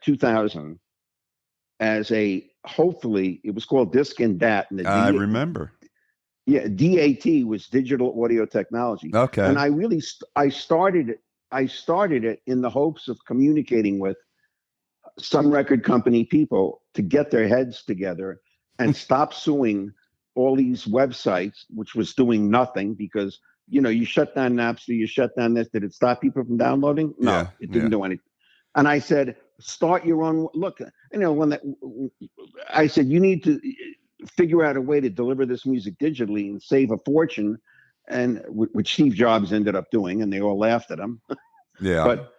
2000 as hopefully it was called Disc and Dat. And I remember. Yeah, DAT was digital audio technology. Okay. And I started it in the hopes of communicating with some record company people to get their heads together and stop suing all these websites, which was doing nothing because, you shut down Napster, you shut down this. Did it stop people from downloading? No, it didn't do anything. And I said, start your own. Look, I said, you need to figure out a way to deliver this music digitally and save a fortune, and which Steve Jobs ended up doing, and they all laughed at him. Yeah. But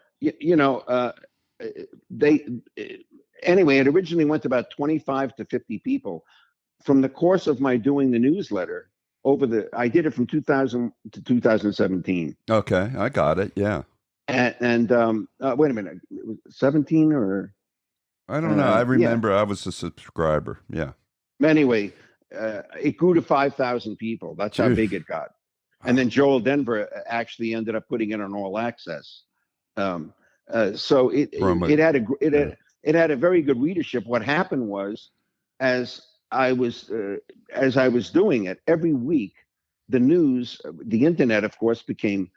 anyway, it originally went to about 25 to 50 people. From the course of my doing the newsletter I did it from 2000 to 2017. Okay, I got it. Yeah. And wait a minute, 17 or I don't know. I remember I was a subscriber. Yeah. Anyway, it grew to 5,000 people. That's how big it got. And then Joel Denver actually ended up putting it on All Access. So it had a very good readership. What happened was, as I was doing it every week, the news, the internet, of course, became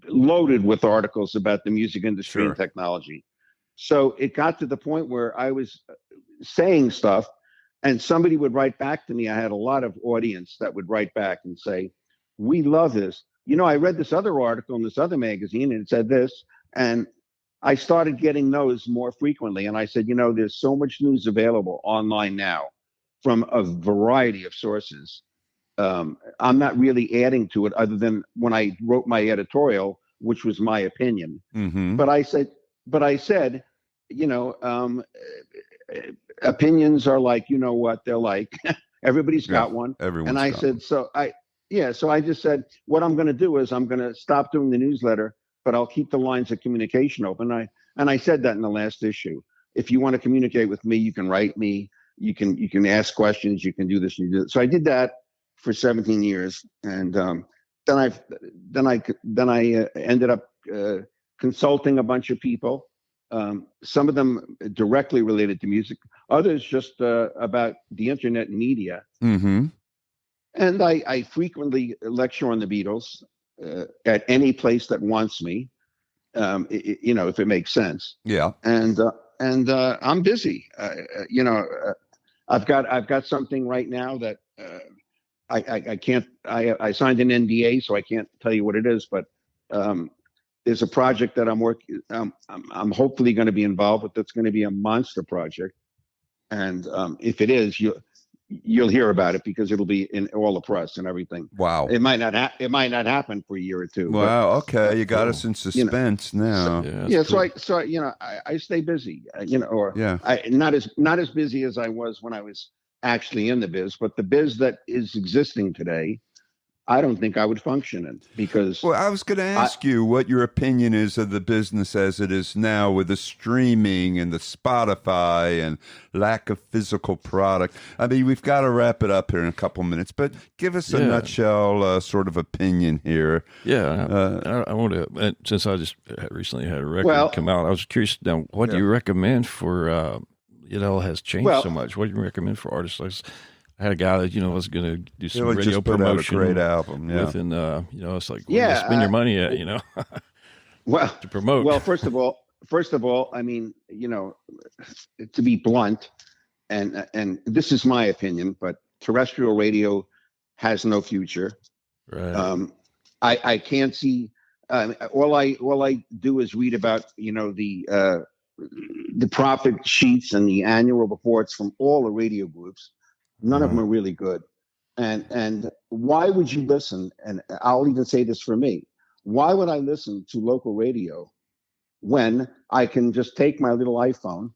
loaded with articles about the music industry and technology. So it got to the point where I was saying stuff and somebody would write back to me. I had a lot of audience that would write back and say, we love this. I read this other article in this other magazine and it said this. And I started getting those more frequently. And I said, there's so much news available online now from a variety of sources. I'm not really adding to it other than when I wrote my editorial, which was my opinion. Mm-hmm. But I said, opinions are like, what they're like. Everybody's got one. Everyone's I said, so I just said, what I'm going to do is I'm going to stop doing the newsletter, but I'll keep the lines of communication open. I said that in the last issue. If you want to communicate with me, you can write me. You can ask questions. You can do this. You do that. So I did that for 17 years, and then I ended up consulting a bunch of people. Some of them directly related to music, others just about the internet and media. Mm-hmm. And I frequently lecture on the Beatles at any place that wants me, if it makes sense. Yeah. And I'm busy. I've got something right now that I can't. I signed an NDA, so I can't tell you what it is. But there's a project that I'm working. I'm hopefully going to be involved with. That's going to be a monster project. And if it is, you'll hear about it because it'll be in all the press and everything. Wow. It might not happen for a year or two. Wow. Okay. You got us in suspense now. So I stay busy, not as busy as I was when I was actually in the biz, but the biz that is existing today, I don't think I would function in because. Well, I was going to ask you what your opinion is of the business as it is now with the streaming and the Spotify and lack of physical product. I mean, we've got to wrap it up here in a couple minutes, but give us a nutshell sort of opinion here. Yeah. I want to, since I just recently had a record come out, I was curious now, what do you recommend for, has changed so much. What do you recommend for artists? I had a guy that was going to do some radio promotion. Out a great album, within it's like where do you spend your money at, well to promote. Well, first of all, I mean, to be blunt, and this is my opinion, but terrestrial radio has no future. Right. I can't see. All I do is read about the profit sheets and the annual reports from all the radio groups. None of them are really good. And why would you listen? And I'll even say this for me. Why would I listen to local radio when I can just take my little iPhone,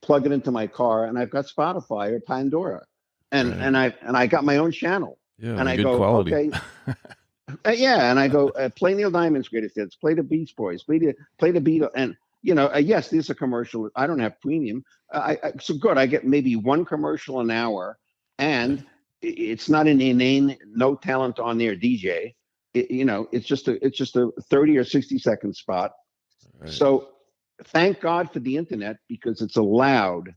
plug it into my car, and I've got Spotify or Pandora? and I got my own channel. Yeah, and I good go, quality. okay. Yeah, and I go, play Neil Diamond's greatest hits, play the Beach Boys, play the Beatles, and yes, there's a commercial. I don't have premium. So good. I get maybe one commercial an hour, and it's not an inane, no talent on there DJ. It's just a 30 or 60-second spot. Right. So thank God for the internet, because it's allowed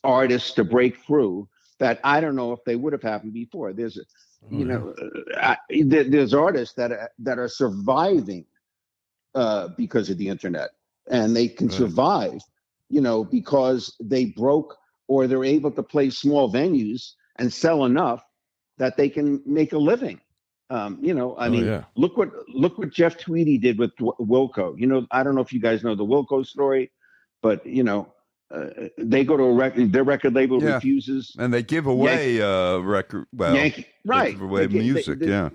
artists to break through that I don't know if they would have happened before. There's there's artists that are surviving because of the internet, and they can survive, because they broke, or they're able to play small venues and sell enough that they can make a living. Look what Jeff Tweedy did with Wilco. I don't know if you guys know the Wilco story, but they go to their record label refuses, and they give away record. Well, Yankee, right? They give away music. Yeah.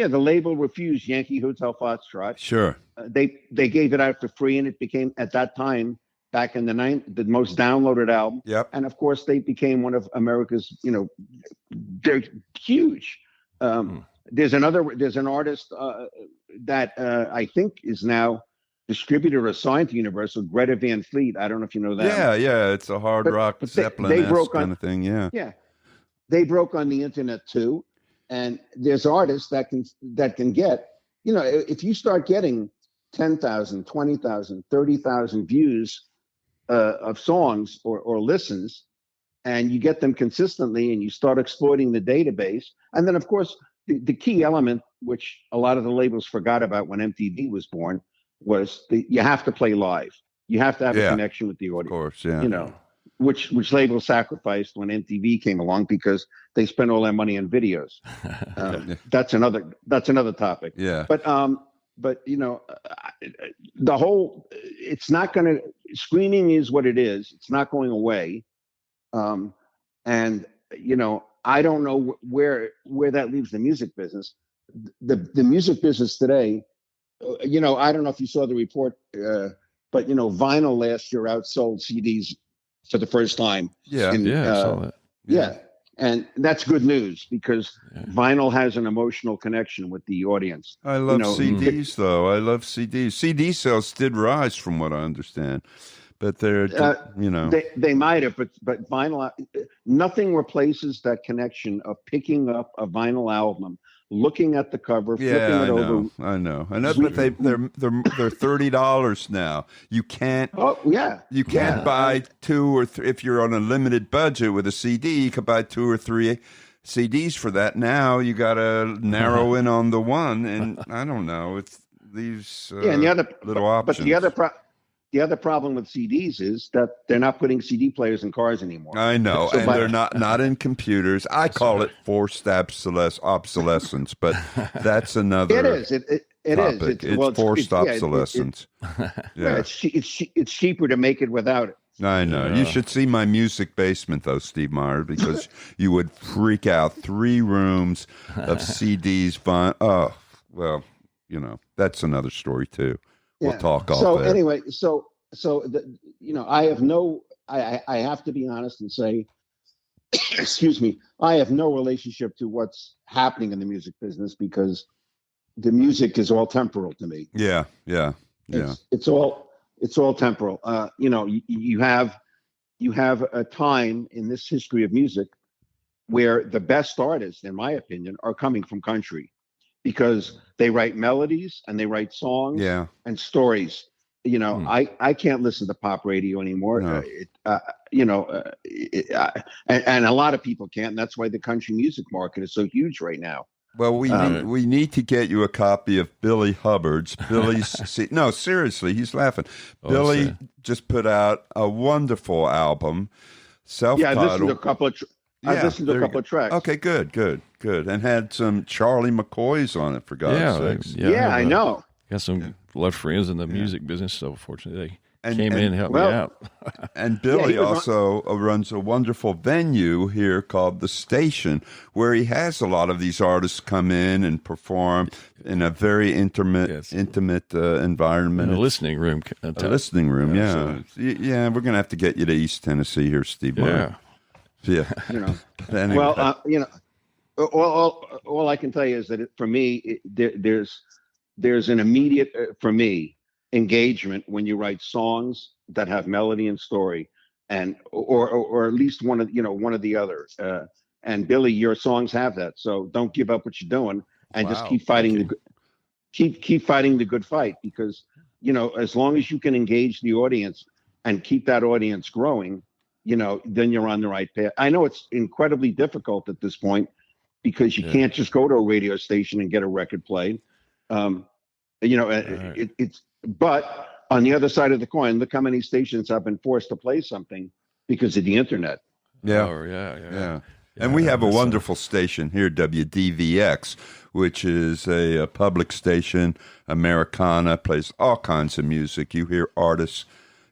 The label refused Yankee Hotel Foxtrot. Sure. They gave it out for free, and it became, at that time, back in the most downloaded album. Yep. And of course, they became one of America's. They're huge. There's an artist that I think is now distributor assigned to Universal, Greta Van Fleet. I don't know if you know that. Yeah, it's a hard rock Zeppelin-esque kind of thing. Yeah, they broke on the internet too, and there's artists that can get, if you start getting 10,000, 20,000, 30,000 views of songs or listens, and you get them consistently, and you start exploiting the database, and then of course the key element, which a lot of the labels forgot about when MTV was born, was you have to play live. You have to have a connection with the audience. Of course, yeah. Which labels sacrificed when MTV came along, because they spent all their money on videos. That's another topic. Yeah. But the whole, it's not going to, streaming is what it is. It's not going away. And I don't know where that leaves the music business. The music business today, I don't know if you saw the report, but vinyl last year outsold CDs for the first time. Yeah, I saw that. Yeah, and that's good news, because vinyl has an emotional connection with the audience. I love CDs, though. I love CDs. CD sales did rise, from what I understand, but they're they might have, but vinyl, nothing replaces that connection of picking up a vinyl album, looking at the cover, flipping it over. I know. But they're $30 now. You can't. Oh yeah. You can't buy 2 or 3 if you're on a limited budget with a CD. You could buy 2 or 3 CDs for that. Now you got to narrow in on the one, and I don't know. It's these and the other little options. But the other problem with CDs is that they're not putting CD players in cars anymore. I know, and they're not in computers. I call it forced obsolescence, but that's another. It is. It is. It's forced obsolescence. It's cheaper to make it without it. I know. You should see my music basement, though, Steve Meyer, because you would freak out. 3 rooms of CDs. Oh, well, that's another story too. We'll talk off So there. anyway, I have to be honest and say, excuse me, I have no relationship to what's happening in the music business, because the music is all temporal to me. Yeah. It's all temporal. You have a time in this history of music where the best artists, in my opinion, are coming from country, because they write melodies and they write songs and stories. I can't listen to pop radio anymore. No. And a lot of people can't. And that's why the country music market is so huge right now. Well, we need to get you a copy of Billy Hubbard's. No, seriously, he's laughing. Billy just put out a wonderful album, self-titled. Yeah, I listened to a couple of. I've listened to a couple of tracks. Okay, good. And had some Charlie McCoys on it, for God's sakes. Yeah, I know. Got some love friends in the music business, so fortunately they came in and helped me out. And Billy also runs a wonderful venue here called The Station, where he has a lot of these artists come in and perform in a very intimate environment. In a listening room. Yeah. We're going to have to get you to East Tennessee here, Steve. Yeah. Yeah. Anyway. Well, all I can tell you is that for me, there's an immediate for me engagement when you write songs that have melody and story, and or at least one of the other. And Billy, your songs have that. So don't give up what you're doing, and just keep fighting keep fighting the good fight, because as long as you can engage the audience and keep that audience growing, then you're on the right path. I know it's incredibly difficult at this point because you can't just go to a radio station and get a record played. But on the other side of the coin, look how many stations have been forced to play something because of the internet. Yeah. Oh, yeah. And we have a wonderful station here, WDVX, which is a public station. Americana, plays all kinds of music. You hear artists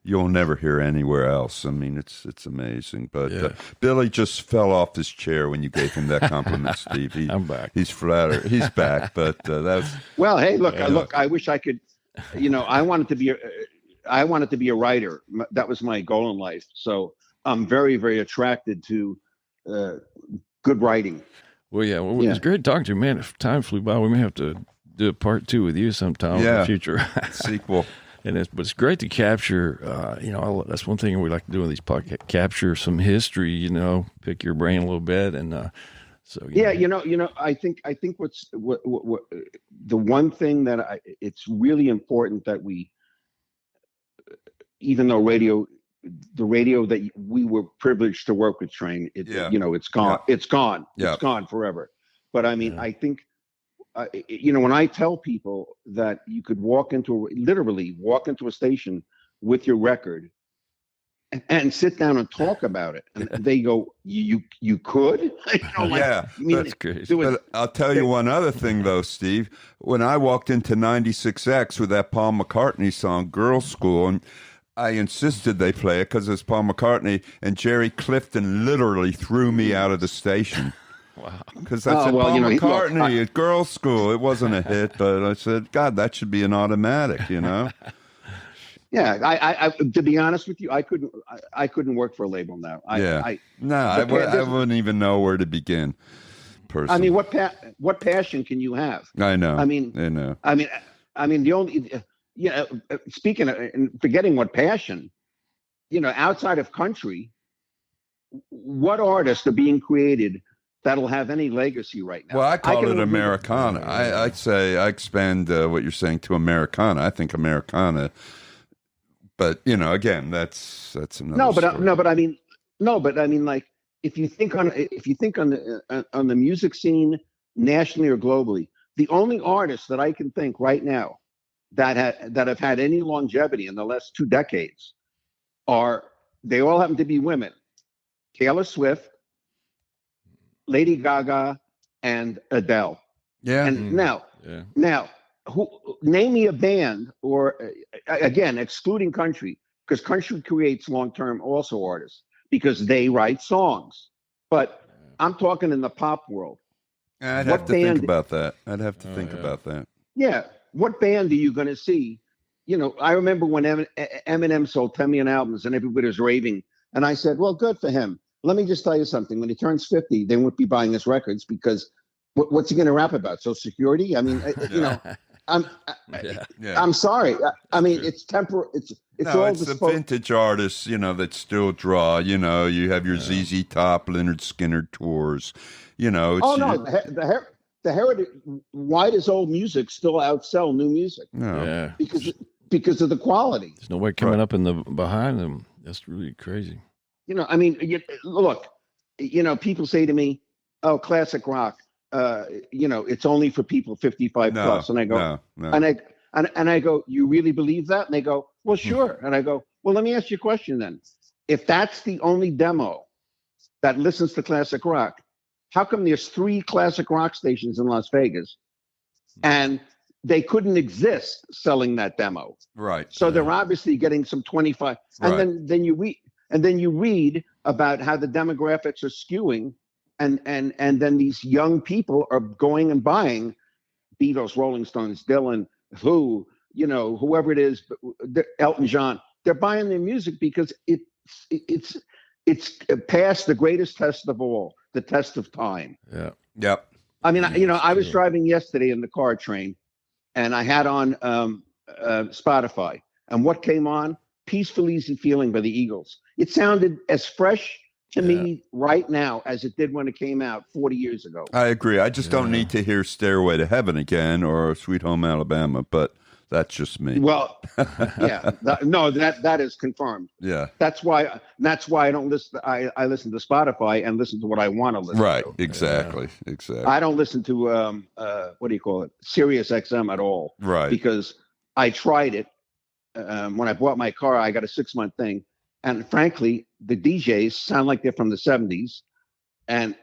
you'll never hear anywhere else. I mean, it's amazing. But Billy just fell off his chair when you gave him that compliment, Steve. I'm back. He's flattered. He's back. But that's well. Hey, look. I wish I could. I wanted to be a writer. That was my goal in life. So I'm very, very attracted to good writing. Well, yeah. Well, it was great talking to you, man. If time flew by, we may have to do a part 2 with you sometime in the future. Sequel. But it's great to capture, that's one thing we like to do in these podcasts, capture some history, pick your brain a little bit. And I think what's the one thing that it's really important that we, even though the radio that we were privileged to work with, Train, it's gone. It's gone. It's gone forever. But I mean, I think, when I tell people that you could literally walk into a station with your record and sit down and talk about it, and they go, "You could?" That's crazy. But I'll tell you one other thing, though, Steve. When I walked into 96X with that Paul McCartney song, "Girls' School," and I insisted they play it because it's Paul McCartney, and Jerry Clifton literally threw me out of the station. Wow. Because I said, Paul McCartney at Girls' School. It wasn't a hit, but I said, God, that should be an automatic, Yeah, I to be honest with you, I couldn't work for a label now. I wouldn't even know where to begin. Personally. I mean, what passion can you have? I know. I mean, the only, speaking of, and forgetting what passion, outside of country, what artists are being created that'll have any legacy right now? Well, I call it Americana. I'd say I expand what you're saying to Americana. I think Americana, but again, that's another. But I mean, like if you think on the music scene nationally or globally, the only artists that I can think right now that have had any longevity in the last 2 decades they all happen to be women: Taylor Swift, Lady Gaga, and Adele. Yeah. And now, name me a band, or again, excluding country, because country creates long-term also artists because they write songs. But I'm talking in the pop world. I'd have to think about that. Yeah. What band are you going to see? I remember when Eminem sold 10 million albums and everybody was raving. And I said, well, good for him. Let me just tell you something. When he turns 50, they won't be buying his records because what's he going to rap about? Social Security? I mean, I'm sorry. I mean, it's temporary. It's the vintage artists, that still draw. You have your ZZ Top, Leonard Skinner tours. The heritage. Why does old music still outsell new music? No. Yeah. Because of the quality. There's nobody coming up in the behind them. That's really crazy. I mean, look, people say to me, "Oh, classic rock, it's only for people 55 plus." And I go, no. And I go, "You really believe that?" And they go, "Well, sure." And I go, "Well, let me ask you a question then. If that's the only demo that listens to classic rock, how come there's 3 classic rock stations in Las Vegas, and they couldn't exist selling that demo?" Right. So they're obviously getting some 25, and then you read about how the demographics are skewing, and then these young people are going and buying Beatles, Rolling Stones, Dylan, whoever it is, Elton John. They're buying their music because it's it's passed the greatest test of all, the test of time. Yeah. Yep. I mean, I was driving yesterday in the car train, and I had on Spotify, and what came on? Peaceful Easy Feeling by the Eagles. It sounded as fresh to me right now as it did when it came out 40 years ago. I agree. I just don't need to hear Stairway to Heaven again or Sweet Home Alabama, but that's just me. Well, yeah, that is confirmed. Yeah. That's why I don't listen. I listen to Spotify and listen to what I want to listen Right. to. Exactly. Exactly. I don't listen to what do you call it? Sirius XM at all. Right. Because I tried it when I bought my car. I got a 6-month thing, and frankly, the DJs sound like they're from the 70s, and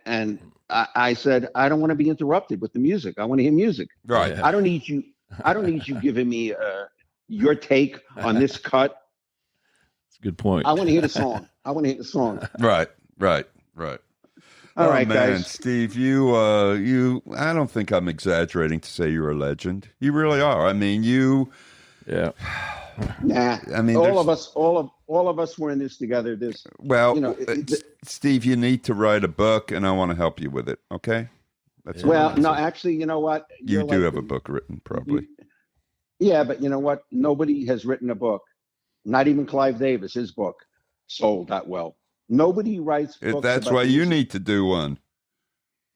I said I don't want to be interrupted with the music. I want to hear music. Right. I don't need you giving me your take on this cut. That's a good point. I want to hear the song. Right. All right, man, guys. Steve, you, I don't think I'm exaggerating to say you're a legend. You really are. I mean, Yeah. Nah. I mean, all of us were in this together. Steve, you need to write a book, and I want to help you with it. Okay. No, actually, you know what? You do have a book written, probably. Yeah, but you know what? Nobody has written a book. Not even Clive Davis. His book sold that well. Nobody writes books. That's about why you music. need to do one.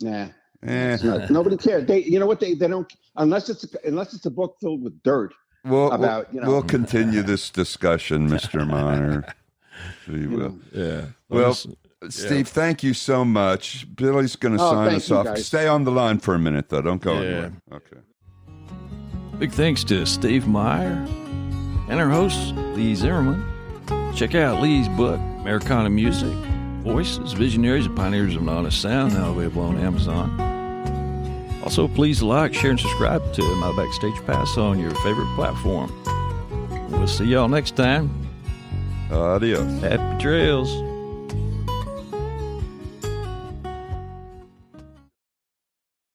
Nah. Eh. Nobody cares. You know what? They don't unless it's a book filled with dirt. We'll continue this discussion, Mr. Meyer. We will. Yeah. Well, Steve, thank you so much. Billy's going to sign us off. Guys. Stay on the line for a minute, though. Don't go anywhere. Okay. Big thanks to Steve Meyer and our host, Lee Zimmerman. Check out Lee's book, Americana Music, Voices, Visionaries, and Pioneers of an Honest Sound, now available on Amazon. Also, please like, share, and subscribe to my Backstage Pass on your favorite platform. We'll see y'all next time. Adios. Happy trails.